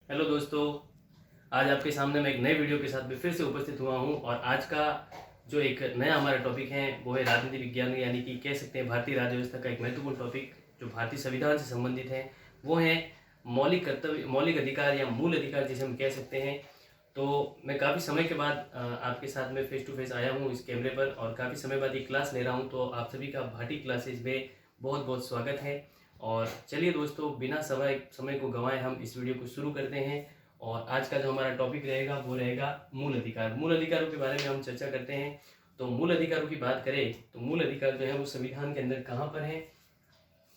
Hello दोस्तों, आज आपके सामने मैं एक नए वीडियो के साथ में फिर से उपस्थित हुआ हूं और आज का जो एक नया हमारा टॉपिक है वो है राजनीति विज्ञान, यानी कि कह सकते हैं भारतीय राज्य व्यवस्था का एक महत्वपूर्ण टॉपिक जो भारतीय संविधान से संबंधित है। वो है मौलिक कर्तव्य, मौलिक अधिकार या मूल अधिकार जिसे हम कह सकते हैं। तो मैं काफ़ी समय के बाद आपके साथ में फेस टू फेस आया हूँ इस कैमरे पर और काफ़ी समय बाद ये क्लास ले रहा हूँ। तो आप सभी का भाटी क्लासेज में बहुत बहुत स्वागत है। और चलिए दोस्तों, बिना समय को गंवाए हम इस वीडियो को शुरू करते हैं। और आज का जो हमारा टॉपिक रहेगा वो रहेगा मूल अधिकार। मूल अधिकारों के बारे में हम चर्चा करते हैं। तो मूल अधिकारों की बात करें तो मूल अधिकार जो है वो संविधान के अंदर कहाँ पर है,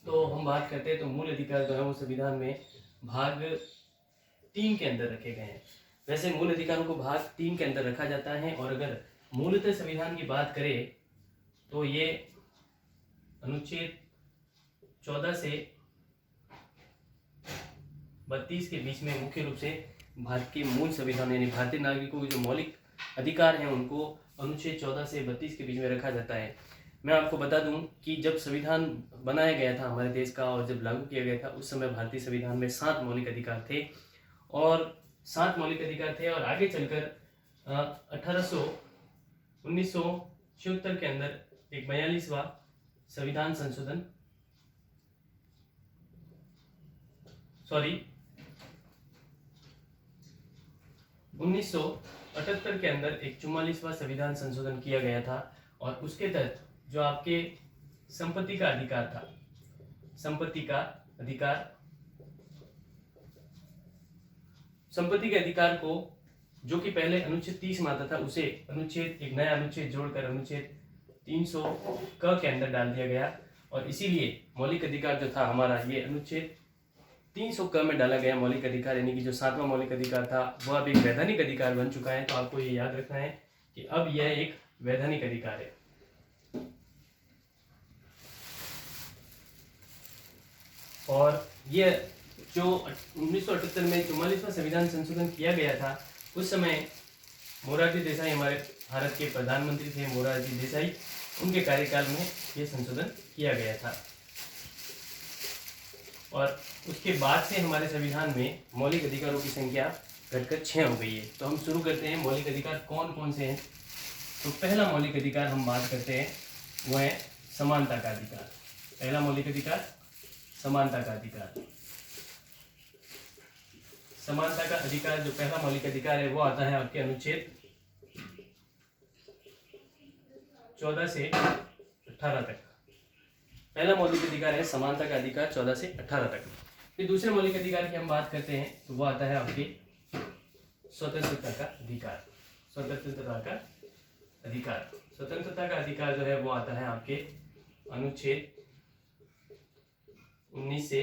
तो हम बात करते हैं तो मूल अधिकार जो है वो संविधान में भाग 3 के अंदर रखे गए हैं। वैसे मूल अधिकारों को भाग 3 के अंदर रखा जाता है और अगर मूलतः संविधान की बात करें तो ये अनुच्छेद 14 से 32 के बीच में मुख्य रूप से भारत के मूल संविधान यानी भारतीय नागरिकों के जो मौलिक अधिकार हैं उनको अनुच्छेद 14 से 32 के बीच में रखा जाता है। मैं आपको बता दूं कि जब संविधान बनाया गया था हमारे देश का और जब लागू किया गया था उस समय भारतीय संविधान में 7 मौलिक अधिकार थे और 7 मौलिक अधिकार थे और आगे चलकर 1976 के अंदर एक 42वां संविधान संशोधन 1978 के अंदर एक 44वां संविधान संशोधन किया गया था और उसके तहत जो आपके संपत्ति का अधिकार था, संपत्ति के अधिकार को जो कि पहले अनुच्छेद 30 में आता था उसे एक नया अनुच्छेद जोड़कर अनुच्छेद 300 क के अंदर डाल दिया गया और इसीलिए मौलिक अधिकार जो था हमारा ये अनुच्छेद 300 क में डाला गया मौलिक अधिकार, यानी कि जो 7वां मौलिक अधिकार था वह अब एक वैधानिक अधिकार बन चुका है। तो आपको ये याद रखना है कि अब यह एक वैधानिक अधिकार है। और ये जो 1978 में 44वां संविधान संशोधन किया गया था उस समय मोरारजी देसाई हमारे भारत के प्रधानमंत्री थे, मोरारजी देसाई, उनके कार्यकाल में यह संशोधन किया गया था। और उसके बाद से हमारे संविधान में मौलिक अधिकारों की संख्या घटकर 6 हो गई है। तो हम शुरू करते हैं मौलिक अधिकार कौन कौन से हैं। तो पहला मौलिक अधिकार हम बात करते हैं वो है समानता का अधिकार। पहला मौलिक अधिकार समानता का अधिकार। समानता का अधिकार जो पहला मौलिक अधिकार है वो आता है आपके अनुच्छेद 14 से 18 तक। पहला मौलिक अधिकार है समानता का अधिकार 14 से 18 तक। फिर दूसरे मौलिक अधिकार की हम बात करते हैं तो वो आता है आपके स्वतंत्रता का अधिकार। स्वतंत्रता का अधिकार, स्वतंत्रता का अधिकार जो है वो आता है आपके अनुच्छेद 19 से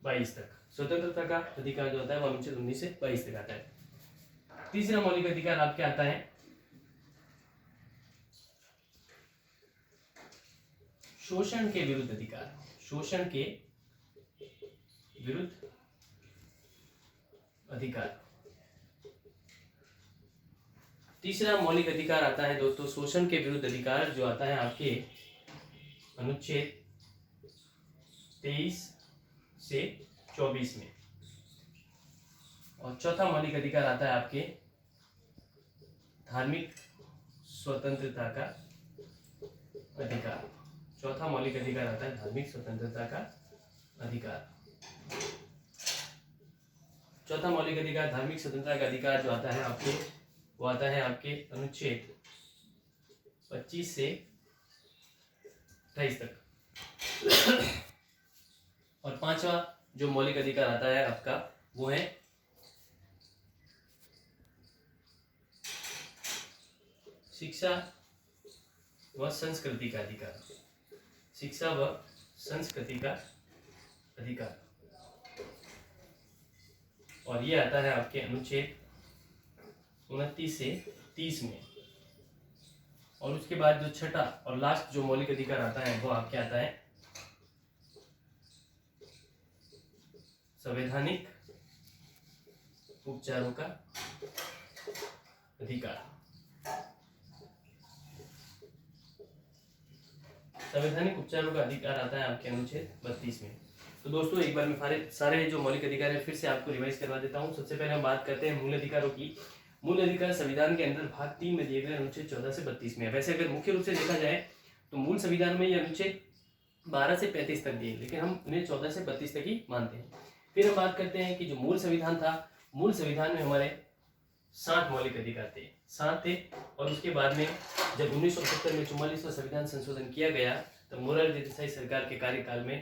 22 तक। स्वतंत्रता का अधिकार जो होता है वो अनुच्छेद 19 से 22 तक आता है। तीसरा मौलिक अधिकार आपके आता है शोषण के विरुद्ध अधिकार। शोषण के विरुद्ध अधिकार। तीसरा मौलिक अधिकार आता है दोस्तों शोषण के विरुद्ध अधिकार, जो आता है आपके अनुच्छेद 23 से 24 में। और चौथा मौलिक अधिकार आता है आपके धार्मिक स्वतंत्रता का अधिकार। चौथा मौलिक अधिकार आता है धार्मिक स्वतंत्रता का अधिकार। चौथा मौलिक अधिकार धार्मिक स्वतंत्रता का अधिकार जो आता है आपके वो आता है आपके अनुच्छेद 25 से 28 तक। और पांचवा जो मौलिक अधिकार आता है आपका वो है शिक्षा व संस्कृति का अधिकार। शिक्षा व संस्कृति का अधिकार। और ये आता है आपके अनुच्छेद 29 से 30 में। और उसके बाद जो छठा और लास्ट जो मौलिक अधिकार आता है वो आपके आता है संवैधानिक उपचारों का अधिकार। संवैधानिक उपचारों का अधिकार आता है आपके अनुच्छेद 32 में। तो दोस्तों एक बार मैं सारे जो मौलिक अधिकार है फिर से आपको रिवाइज करवा देता हूँ। सबसे पहले हम बात करते हैं मूल अधिकारों की। मूल अधिकार संविधान के अंदर भाग 3 में दिए गए अनुच्छेद 14 से 32 में है। वैसे अगर मुख्य रूप से देखा जाए तो मूल संविधान में ये अनुच्छेद 12 से 35 तक दिए, लेकिन हम उन्हें 14 से 32 तक ही मानते हैं। फिर हम बात करते हैं कि जो मूल संविधान था, मूल संविधान में हमारे 7 मौलिक अधिकार थे, 7 थे। और उसके बाद में जब 1978 में 44वां संविधान संशोधन किया गया तो मोरारजी देसाई सरकार के कार्यकाल में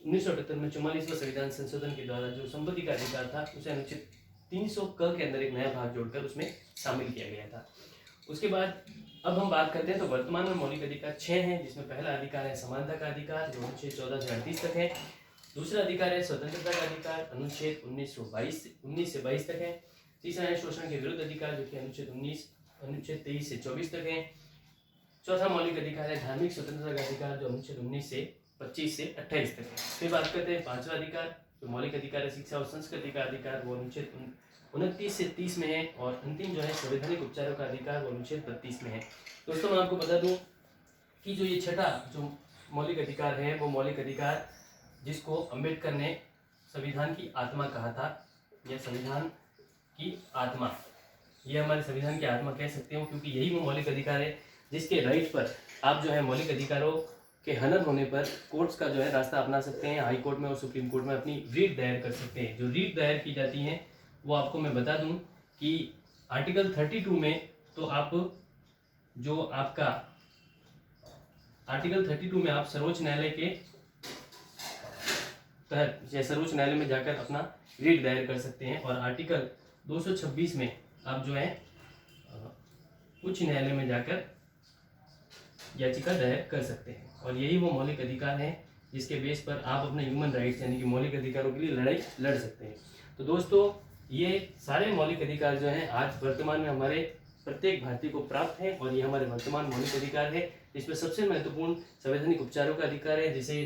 1978 में 44वां संविधान संशोधन के द्वारा जो संपत्ति का अधिकार था उसे अनुच्छेद 300 क के अंदर एक नया भाग जोड़कर उसमें शामिल किया गया था। उसके बाद अब हम बात करते हैं तो वर्तमान में मौलिक अधिकार 6 हैं, जिसमें पहला अधिकार है समानता का अधिकार जो अनुच्छेद 14 से 38 तक है। दूसरा अधिकार है स्वतंत्रता का अधिकार, अनुच्छेद 19 से 22 तक है। तीसरा है शोषण के विरुद्ध अधिकार जो कि अनुच्छेद 23 से 24 तक है। चौथा मौलिक अधिकार है धार्मिक स्वतंत्रता का अधिकार जो अनुच्छेद 19 से 25 से 28 तक है। फिर बात करते हैं पांचवा अधिकार जो मौलिक अधिकार है शिक्षा और संस्कृति का अधिकार, वो अनुच्छेद 29 से 30 में है। और अंतिम जो है संवैधानिक उपचारों का अधिकार वो अनुच्छेद 32 में है। दोस्तों मैं आपको बता दूं कि जो ये छठा जो मौलिक अधिकार है वो मौलिक अधिकार जिसको अंबेडकर ने संविधान की आत्मा कहा था, यह संविधान की आत्मा, ये हमारे संविधान की आत्मा कह सकते हो, क्योंकि यही वो मौलिक अधिकार है जिसके राइट पर आप जो है मौलिक अधिकारों के हनन होने पर कोर्ट्स का जो है रास्ता अपना सकते हैं, हाई कोर्ट में और सुप्रीम कोर्ट में अपनी रीट दायर कर सकते हैं। जो रीट दायर की जाती है वो आपको मैं बता दूं कि आर्टिकल 32 में तो आप जो आपका आर्टिकल 32 में आप सर्वोच्च न्यायालय के तहत या सर्वोच्च न्यायालय में जाकर अपना रीट दायर कर सकते हैं। और आर्टिकल 226 में आप जो है उच्च न्यायालय में जाकर याचिका दायर कर सकते हैं। और यही वो मौलिक अधिकार हैं जिसके बेस पर आप अपने ह्यूमन राइट्स यानी कि मौलिक अधिकारों के लिए लड़ाई लड़ सकते हैं। तो दोस्तों ये सारे मौलिक अधिकार जो हैं आज वर्तमान में हमारे प्रत्येक भारतीय को प्राप्त हैं और ये हमारे वर्तमान मौलिक अधिकार है। इसमें सबसे महत्वपूर्ण संवैधानिक उपचारों का अधिकार है, जिसे